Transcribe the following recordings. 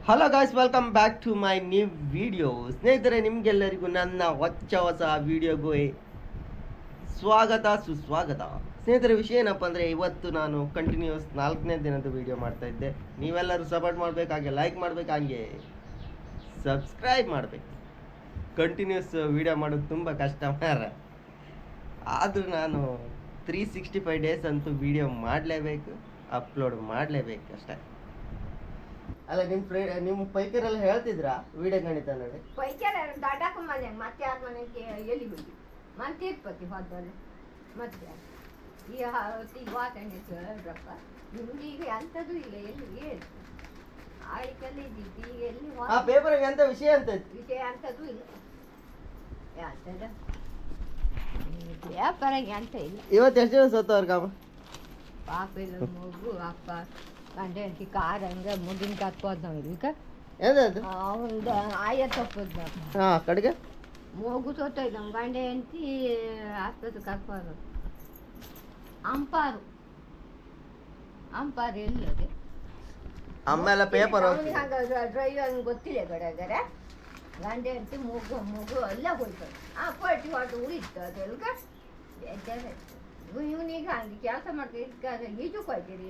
Hello guys, welcome back to my new video. ಸ್ನೇಹಿತರೆ, ನಿಮಗೆಲ್ಲರಿಗೂ ನನ್ನ ಹೊಸ ವಿಡಿಯೋಗೂ ಸ್ವಾಗತ ಸುಸ್ವಾಗತ. ಸ್ನೇಹಿತರೆ, ವಿಷಯ ಏನಪ್ಪ ಅಂದರೆ, ಇವತ್ತು ನಾನು ಕಂಟಿನ್ಯೂಸ್ 4ನೇ ದಿನದ ವಿಡಿಯೋ ಮಾಡ್ತಾ ಇದ್ದೆ. ನೀವೆಲ್ಲರೂ ಸಪೋರ್ಟ್ ಮಾಡಬೇಕು, ಹಾಗೆ ಲೈಕ್ ಮಾಡಬೇಕು, ಹಾಗೆ ಸಬ್ಸ್ಕ್ರೈಬ್ ಮಾಡಬೇಕು. ಕಂಟಿನ್ಯೂಸ್ ವಿಡಿಯೋ ಮಾಡೋದು ತುಂಬ ಕಷ್ಟ ಮಾರ. ಆದರೂ ನಾನು 365 ಡೇಸ್ ಅಂತೂ ವಿಡಿಯೋ ಮಾಡಲೇಬೇಕು, ಅಪ್ಲೋಡ್ ಮಾಡಲೇಬೇಕು ಅಷ್ಟೇ. ಅಲ್ಲ, ನಿಮ್ಮ ಪೈಕರೆಲ್ಲ ಹೇಳ್ತಿದ್ರಾ ವಿಡಿಯೋ ಗಣಿತ ನೋಡಿ? ಪೈಕರ ದಾಟಾಕ ಮನೆ ಮತ್ತೆ ಯಾರ ಮನೆಗೆ ಎಲ್ಲಿ ಹೋಗಿ ಮತ್ತೆ ಇರ್ಪತಿ ಹೋದಲ್ಲ ಮತ್ತೆ ಈ ವಾತಂಡೆ ಹೇಳ್ರಪ್ಪ, ನಿಮ್ಗೆ ಈಗ ಅಂಥದ್ದು ಇಲ್ಲ. ಎಲ್ಲಿ ಹೇಳಿ ಆಳಿಕಲ್ಲಿ ಇದ್ದಿದ್ದು ಈಗ ಎಲ್ಲಿ ಆ ಪೇಪರ್ಗೆ ಎಂತ ವಿಷಯ ಅಂತ ವಿಷಯ ಅಂಥದ್ದು ಇಲ್ಲ. ಅಂತದ ವ್ಯಾಪಾರಕ್ಕೆ ಅಂತ ಇಲ್ಲ. ಇವತ್ತು ಎಷ್ಟು ದಿವಸ ಹೊತ್ತವ್ರಿಗಮ್ಮ? ಪಾಪ ಇಲ್ಲ ಮಗು ಅಪ್ಪ ಗಂಡೆ ಅಂತಿ ಕಾರ್ ಹಂಗೆ ಮುಗಿನ ಕತ್ಕೋದ್ ನಾವು ಈಗ ಏನದು ಒಂದು ಆಯ ತಪ್ಪದ್ ಹಾಂ ಕಡೆಗೆ ಮಗು ಸೋತೋಯ್ತು. ನಮ್ಮ ಗಂಡೆ ಅಂತಿ ಆಸ್ಪತ್ರೆ ಕರ್ಕೋದು. ಅಂಪಾರು ಎಲ್ಲದೆ ಆಮೇಲೆ ಪೇಪರ್ ಡ್ರೈವರ್ ಗೊತ್ತಿಲ್ಲ ಗಡಗರೆ ಗಂಡೆ ಅಂತಿ ಮಗು ಎಲ್ಲ ಹೋಯ್ತು. ಪಟ್ಟಿ ಹೊಟ್ಟು ಉಳಿತು ಅದೆಲ್ಗ ಬೇಜಾರ. ಇವನೀಗ ಹಂಗೆ ಕೆಲಸ ಮಾಡ್ತೀರಿ ಈಜು ಕೊಯ್ತೀರಿ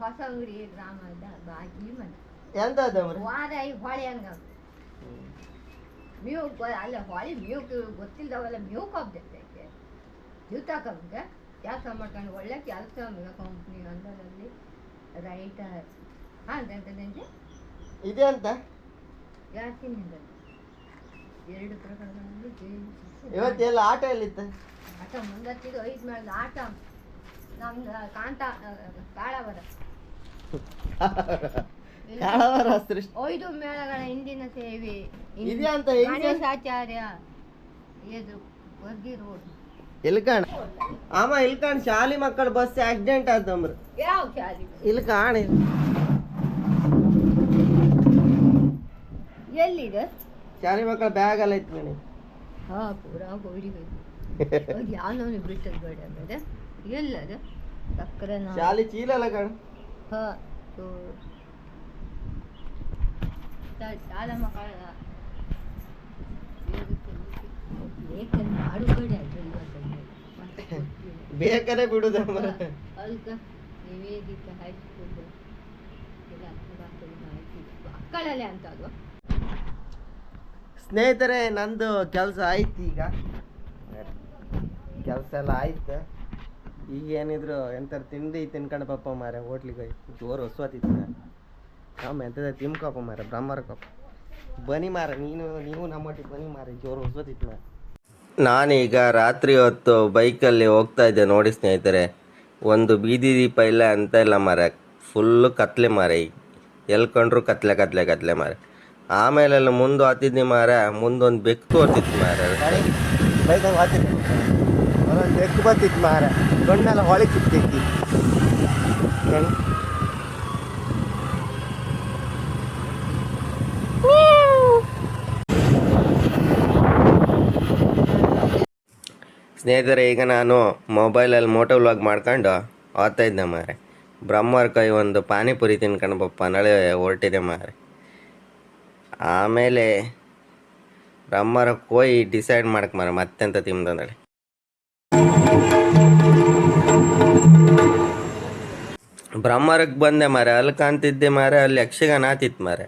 ಹೊಸ ಅಂಗಡಿ ಗ್ರಾಮದ ಬಾಜಿ ಮನೆ ವಾರ ಹೊಳೆ ಹಂಗ ಮ್ಯೂ ಅಲ್ಲ ಹೊಳೆ ಮ್ಯೂ ಗೊತ್ತಿಲ್ಲದವಲ್ಲ ಮ್ಯೂ ಕಬ್ದೈತೆ ಜೂತಾಕಂಗೆ ಕೆಲಸ ಮಾಡ್ಕೊಂಡು ಒಳ್ಳೆ ಕೆಲಸ ಕಂಪ್ನಿ ಒಂದರಲ್ಲಿ ರೈಟರ್ ಅಂತಂತಂದ್ರೆ ಇದೆ ಅಂತ ಜಾಸ್ತಿನಿಂದ 2 ಪ್ರಕರಣಗಳಲ್ಲಿ ಇವತ್ತೆಲ್ಲ ಆಟ ಎಲ್ಲಿತ್ತು? ಆಟ ಮುಂದತ್ತಿದ್ದು 5 ಮೇಲೆ ಆಟ ನಮ್ದು ಕಾಂತ ಕಾಳವರ 5 ಮೇಳಗಳ ಹಿಂದಿನ ಸೇವೆ ಅಂತ ಗಣೇಶಾಚಾರ್ಯ ಎದುರು ವರ್ಗಿ ರೋಡ್ ಇಲ್ಕಣ ಆಮ ಇಲ್ಕಣ ಶಾಲಿ ಮಕ್ಕಳ ಬಸ್ ಆಕ್ಸಿಡೆಂಟ್ ಆಯ್ತಂಬ್ರ. ಯಾವ ಶಾಲಿ ಇಲ್ಕಣ ಎಲ್ಲಿದೆ? ಶಾಲಿ ಮಕ್ಕಳ ಬ್ಯಾಗ್ ಎಲ್ಲ ಇತ್ತು ಮನೆ. ಹಾ ಪೂರಾ ಗೋಡಿ ಯಾವನವನು ಬಿಟ್ಟದ್ ಗೋಡಿ ಆಗದ ಎಲ್ಲದ ಸಕ್ಕರೆ ಶಾಲಿ ಚೀಲ ಅಲ್ಲ ಕಣ. ಹಾ ಶಾಲಾ ಮಕ್ಕಳ ಬೇಕಾರೆ ಬಿಡುದ ಅಲ್ಕ ನಿವೇದಿತ ಹೈಸ್ಕೂಲ್ ಮಕ್ಕಳಲ್ಲೇ ಅಂತ ಅಲ್ವಾ. ಸ್ನೇಹಿತರೆ, ನಂದು ಕೆಲಸ ಆಯ್ತು. ಈಗ ಕೆಲಸ ಎಲ್ಲ ಆಯ್ತು. ಈಗ ಏನಿದ್ರು ಎಂಥರ ತಿಂಡಿ ತಿನ್ಕೊಂಡು ಪಪ್ಪ ಮಾರೆ ಹೋಟ್ಲಿಗೆ ಹೋಗಿ ಜೋರು ಹೊಸ್ವತ್ತಿತ್ತು. ನಮ್ಮ ಎಂಥದ ತಿನ್ಕಪ್ಪ ಮಾರೆ ಬ್ರಹ್ಮರಕಪ್ಪ ಬನ್ನಿ ಮಾರ. ನೀವು ನಮ್ಮೊಟ್ಟಿಗೆ ಬನ್ನಿ ಮಾರೆ, ಜೋರು ಹೊಸ್ವತ್ತಿತ್ತು ಮಾರೆ. ನಾನೀಗ ರಾತ್ರಿ ಹೊತ್ತು ಬೈಕಲ್ಲಿ ಹೋಗ್ತಾ ಇದ್ದೆ ನೋಡಿ ಸ್ನೇಹಿತರೆ. ಒಂದು ಬೀದಿ ದೀಪ ಇಲ್ಲ ಅಂತ ಇಲ್ಲ ಮಾರೆ, ಫುಲ್ಲು ಕತ್ಲೆ ಮಾರೆ. ಈಗ ಎಲ್ಲಿ ಕಂಡ್ರು ಕತ್ಲೆ ಮಾರೆ. ಆಮೇಲೆಲ್ಲ ಮುಂದೆ ಹತ್ತಿದ್ನಿ ಮಾರೆ, ಮುಂದೊಂದು ಬೆಕ್ಕು ತೋರ್ತಿತ್ತು ಮಾರೆ. ಬೈಕಾಗ ಹತ್ತಿತ್ತು ಒಂದೊಂದು ಬೆಕ್ಕು ಬರ್ತಿತ್ತು ಮಾರೆ. ಗಣ್ಣೆಲ್ಲ ಹೊಳಿತಿತ್ತು. ಸ್ನೇಹಿತರೆ, ಈಗ ನಾನು ಮೊಬೈಲಲ್ಲಿ ಮೋಟೋ ವ್ಲಾಗ್ ಮಾಡ್ಕೊಂಡು ಹೋಗ್ತಾ ಇದ್ದೆ ಮಾರೆ. ಬ್ರಹ್ಮರ ಕೈ ಒಂದು ಪಾನಿಪುರಿ ತಿನ್ಕೊಂಡು ಪಪ್ಪ ನಾಳೆ ಹೊರಟಿದೆ ಮಾರೆ. ಆಮೇಲೆ ಬ್ರಹ್ಮರಕ್ಕೆ ಹೋಗಿ ಡಿಸೈಡ್ ಮಾಡಕ್ಕೆ ಮಾರೆ ಮತ್ತೆಂತ ತಿಂದಂದೇಳಿ. ಬ್ರಹ್ಮರಕ್ಕೆ ಬಂದೆ ಮಾರೆ. ಅಲ್ಲಿ ಕಾಣ್ತಿದ್ದೆ ಮಾರೆ, ಅಲ್ಲಿ ಯಕ್ಷಗಾನ ಆತಿತ್ತು ಮಾರೆ.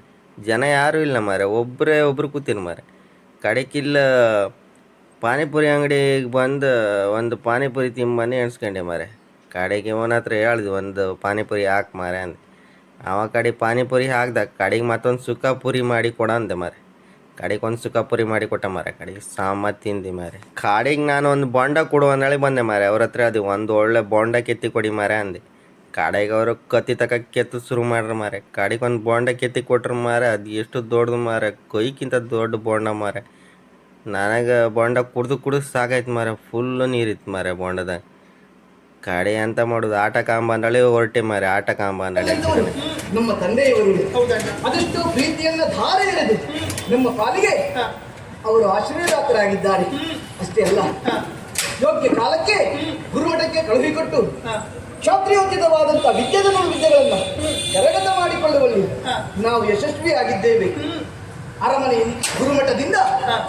ಜನ ಯಾರೂ ಇಲ್ಲ ಮಾರೆ, ಒಬ್ಬರು ಕೂತಿರು ಮಾರೆ. ಕಡೆಕಿಲ್ಲ ಪಾನಿಪುರಿ ಅಂಗಡಿಗೆ ಬಂದು ಒಂದು ಪಾನಿಪುರಿ ತಿಂಬಂದು ಎಣಿಸ್ಕೊಂಡೆ ಮಾರೆ. ಕಡೆಗೆ ಇವನ ಹತ್ರ ಹೇಳ್ದು ಒಂದು ಪಾನಿಪುರಿ ಹಾಕಿ ಮಾರೆ ಅಂದೆ. ಅವ ಕಡೆ ಪಾನಿಪುರಿ ಹಾಕ್ದ, ಕಡೆಗೆ ಮತ್ತೊಂದು ಸುಕ್ಕ ಪುರಿ ಮಾಡಿ ಕೊಡ ಅಂದೆ ಮಾರೆ. ಕಡೆಗೆ ಒಂದು ಸುಕ್ಕ ಪುರಿ ಮಾಡಿ ಕೊಟ್ಟ ಮಾರೆ. ಕಡೆಗೆ ಸಾಂಬಾರು ತಿಂದು ಮಾರೆ. ಕಡೆಗೆ ನಾನು ಒಂದು ಬೋಂಡ ಕೊಡು ಅಂದೇಳಿ ಬಂದೆ ಮಾರೆ. ಅವ್ರ ಹತ್ರ ಅದು ಒಂದು ಒಳ್ಳೆ ಬೋಂಡ ಕೆತ್ತಿ ಕೊಡಿ ಮಾರೆ ಅಂದೆ. ಕಡೆಗೆ ಅವರು ಕತ್ತಿ ಕೆತ್ತು ಶುರು ಮಾಡ್ರಿ ಮಾರೆ. ಕಡೆಗೆ ಒಂದು ಬೋಂಡ ಕೆತ್ತಿ ಕೊಟ್ರು ಮಾರೆ. ಅದು ಎಷ್ಟು ದೊಡ್ಡದು ಮಾರೆ, ಕೊಯ್ಕಿಂತ ದೊಡ್ಡ ಬೋಂಡ ಮಾರೆ. ನನಗೆ ಬೋಂಡ ಕುಡ್ದು ಸಾಕಾಯ್ತು ಮಾರೆ. ಫುಲ್ಲು ನೀರಿತ್ತು ಮಾರೆ ಬೋಂಡದಾಗ. ಕಡೆ ಅಂತ ಮಾಡೋದು, ಆಟ ಕಾಂಬಂದಳಿ ಹೊರಟೆ ಮಾರೆ. ಆಟ ಕಾಂಬಂದಳಿ ನಮ್ಮ ತಂದೆಯವರು ಅದೆಷ್ಟು ಪ್ರೀತಿಯನ್ನ ಧಾರೆ ಎರೆದು ನಮ್ಮ ಪಾಲಿಗೆ ಅವರು ಆಶೀರ್ವಾದರಾಗಿದ್ದಾರೆ. ಅಷ್ಟೇ ಅಲ್ಲ, ಯೋಗ್ಯ ಕಾಲಕ್ಕೆ ಗುರುಮಠಕ್ಕೆ ಕಳುಹಿಕೊಟ್ಟು ಕ್ಷಾತ್ರಿಯೋಚಿತವಾದ ಬೇಕಾದಂತ ವಿದ್ಯೆಗಳನ್ನ ಕರಗತ ಮಾಡಿಕೊಳ್ಳುವಲ್ಲಿ ನಾವು ಯಶಸ್ವಿಯಾಗಿದ್ದೇವೆ. ಅರಮನೆ ಗುರುಮಠದಿಂದ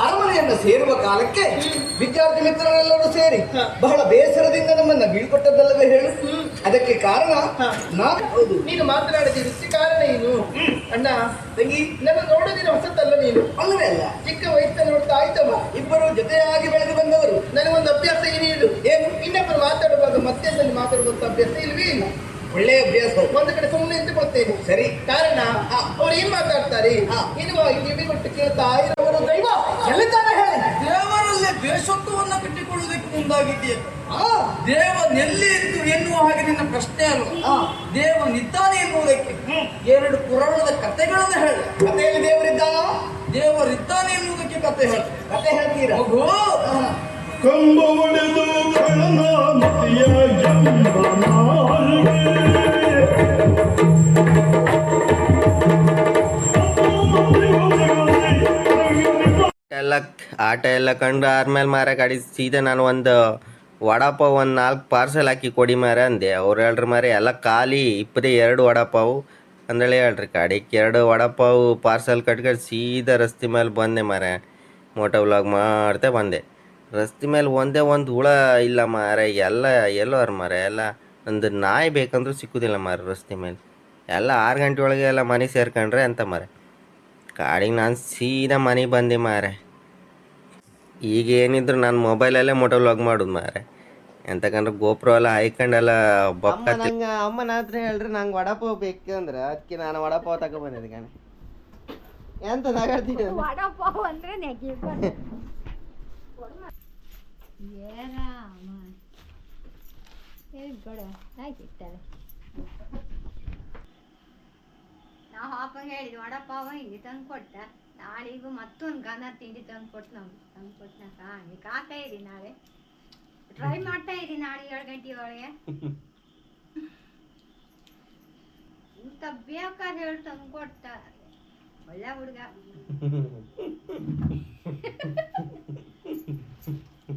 ಅರಮನೆಯನ್ನು ಸೇರುವ ಕಾಲಕ್ಕೆ ವಿದ್ಯಾರ್ಥಿ ಮಿತ್ರರೆಲ್ಲರೂ ಸೇರಿ ಬಹಳ ಬೇಸರದಿಂದ ನಮ್ಮನ್ನ ಬೀಳ್ಕೊಟ್ಟದ್ದಲ್ಲವೇ ಹೇಳು. ಅದಕ್ಕೆ ಕಾರಣ ನಾನು. ಹೌದು, ನೀನು ಮಾತನಾಡಿದ ವೃತ್ತಿ ಕಾರಣ ಏನು ಅಣ್ಣ? ತಂಗಿ, ನನ್ನ ನೋಡೋದಿನ ಹೊಸತಲ್ಲ ನೀನು. ಅಲ್ಲವೇ ಅಲ್ಲ, ಚಿಕ್ಕ ವಯಸ್ಸಲ್ಲಿ ನೋಡ್ತಾ ಆಯ್ತವ. ಇಬ್ಬರು ಜೊತೆಯಾಗಿ ಬೆಳೆದು ಬಂದವರು. ನನಗೊಂದು ಅಭ್ಯಾಸ ಏನಿದು, ಏನು ಇನ್ನೊಬ್ಬರು ಮಾತಾಡುವಾಗ ಮತ್ತೆ ಮಾತಾಡುವಂತ ಅಭ್ಯಾಸ ಇಲ್ವೇ ಇಲ್ಲ. ಒಳ್ಳೆಯ ಅಭ್ಯಾಸ. ಒಂದು ಕಡೆ ಸುಮ್ಮನೆ ನಿಂತುಕೊಳ್ತೇನೆ. ಸರಿ. ಕಾರಣ ಅವ್ರು ಏನ್ ಮಾತಾಡ್ತಾರೆ ಇನ್ನು ಕಿವಿ ಕೊಟ್ಟು ಕೇಳ್ತಾ ಇರೋರು ದೈವ ಎಲ್ಲಿದ್ದಾನೆ ಹೇಳಿ. ದೇವರಲ್ಲೇ ಬೇಸತ್ವವನ್ನು ಕಟ್ಟಿಕೊಳ್ಳುವುದಕ್ಕೆ ಮುಂದಾಗಿದ್ದೀಯ. ದೇವನೆಲ್ಲಿದ್ದು ಎನ್ನುವ ಹಾಗೆ ನಿನ್ನ ಪ್ರಶ್ನೆ ಅಲ್ವ? ದೇವನಿದ್ದಾನೆ ಎನ್ನುವುದಕ್ಕೆ ಎರಡು ಪುರಾಣದ ಕಥೆಗಳನ್ನು ಹೇಳು. ಕಥೆಯಲ್ಲಿ ದೇವರಿದ್ದಾನೋ? ದೇವರಿದ್ದಾನೆ ಎನ್ನುವುದಕ್ಕೆ ಕಥೆ ಹೇಳು. ಕಥೆ ಹೇಳ್ತೀರಾ? ಮಗು, ಕಂಬ ಒಡೆದು ಗಣನಾಮತಿಯ ಜಂಬನಾರುವೆ. ಆಟ ಎಲ್ಲ ಕಂಡು ಆದ್ಮೇಲೆ ಮಾರ ಗಾಡಿ ಸೀದಾ ನಾನು ಒಂದು ವಡಾಪಾವ್ ಒಂದು 4 ಪಾರ್ಸೆಲ್ ಹಾಕಿ ಕೊಡಿ ಮಾರ ಅಂದೆ. ಅವ್ರು ಹೇಳ್ರಿ ಮಾರ ಎಲ್ಲ ಖಾಲಿ ಇಪ್ಪದೇ 2 ವಡಾಪಾವು ಅಂದೇಳಿ ಹೇಳ್ರಿ. ಕಡೆಗೆ 2 ವಡಾಪಾವು ಪಾರ್ಸೆಲ್ ಕಟ್ಕೊಂಡು ಸೀದಾ ರಸ್ತೆ ಮೇಲೆ ಬಂದೆ ಮಾರ. ಮೋಟೋ ವ್ಲಾಗ್ ಮಾಡ್ತಾ ಬಂದೆ. ರಸ್ತೆ ಮೇಲೆ ಒಂದೇ ಒಂದು ಹುಳ ಇಲ್ಲ ಮಾರ. ಎಲ್ಲ ಎಲ್ಲೋರು ಮಾರ. ಎಲ್ಲ ಒಂದು ನಾಯಿ ಬೇಕಂದ್ರೂ ಸಿಕ್ಕುದಿಲ್ಲ ಮಾರ ರಸ್ತೆ ಮೇಲೆ. ಎಲ್ಲ 6 ಗಂಟೆ ಒಳಗೆ ಎಲ್ಲ ಮನೆ ಸೇರ್ಕೊಂಡ್ರೆ ಅಂತ ಮಾರ. ಕಾಡಿಗೆ ನಾನು ಸೀದಾ ಮನೆಗೆ ಬಂದೆ ಮಾರೆ. ಈಗ ಏನಿದ್ರು ನಾನು ಮೊಬೈಲಲ್ಲೇ ಮೋಟೋ ವ್ಲಾಗ್ ಮಾಡೋದು ಮಾರೆ. ಎಂತಕಂದ್ರೆ ಗೋಪ್ರೋ ಎಲ್ಲ ಹಾಯ್ಕೊಂಡೆಲ್ಲ ಬೊಕ್ಕ. ನಂಗೆ ಅಮ್ಮನ ಹತ್ರ ಹೇಳ್ರಿ ನಂಗೆ ವಡಾಪಾವ್ ಬೇಕು ಅಂದ್ರೆ ಅದಕ್ಕೆ ನಾನು ವಡಾಪಾವ್ ತಗೊಬಂದಿದ್ದೆ ಕಣೆ. ಎಂತ ನಗಾಡ್ತೀನಿ. ವಡಪಾವ್ ಅಂದ್ರೆ ನೆಗೆ ಆಯ್ತಿರ್ತಾರೆ. ನಾವು ಪಾಪ ಹೇಳಿದ್ವಿ ವಡಪಾವ ಇಲ್ಲಿ ತಂದು ಕೊಟ್ಟ. ನಾಳಿಗೂ ಮತ್ತೊಂದು ಗನ ತಿಂಡಿ ತಂದು ಕೊಟ್ಟು ನಾವು ತಂದು ಕೊಟ್ಟನಾಕ ಹಂಗೆ ಕಾತಾ ಇರಿ. ನಾವೇ ಟ್ರೈ ಮಾಡ್ತಾ ಇರಿ. ನಾಳೆ 7 ಗಂಟೆ ಒಳಗೆ ಇಂಥ ಬೇಕಾದ್ರೆ ಹೇಳಿ ತಂದು ಕೊಟ್ಟ. ಒಳ್ಳೆ ಹುಡುಗ.